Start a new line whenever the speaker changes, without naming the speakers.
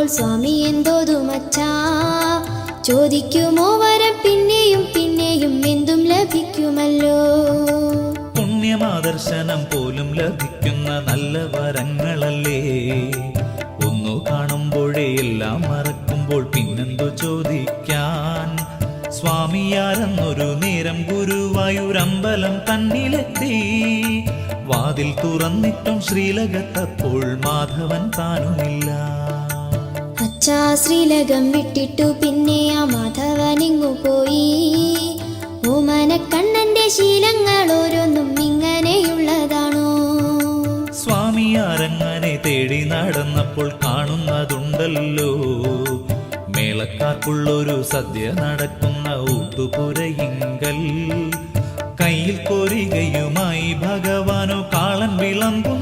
സ്വാമി എന്തോതുമച്ചാ. ചോദിക്കുമോ വരം പിന്നെയും പിന്നെയും എന്തും ലഭിക്കുമല്ലോ.
പുണ്യമാദർശനം പോലും ലഭിക്കുന്ന നല്ല വരങ്ങളല്ലേ. ഒന്നു കാണുമ്പോഴേ എല്ലാം മറക്കുമ്പോൾ പിന്നെന്തു ചോദിക്കാൻ. സ്വാമിയാരെന്നൊരു നേരം ഗുരുവായൂരമ്പലം തന്നിലെത്തി. വാതിൽ തുറന്നിട്ടും ശ്രീലകത്തപ്പോൾ മാധവൻ താനുമില്ല.
അച്ഛാ ശ്രീലകം വിട്ടിട്ടു പിന്നെ ആ മാധവനിങ്ങു പോയി. ഓമനക്കണ്ണന്റെ ശീലങ്ങൾ ഓരോന്നും ഇങ്ങനെയുള്ളതാണോ.
സ്വാമിയാരങ്ങനെ തേടി നടന്നപ്പോൾ കാണുന്നതുണ്ടല്ലോ. മേളക്കാർക്കുള്ളൊരു സദ്യ നടക്കുന്ന ഊട്ടുപുരയിങ്കൽ. കയ്യിൽ കോരികയുമായി ഭഗവാനോ കാളൻ വിളമ്പും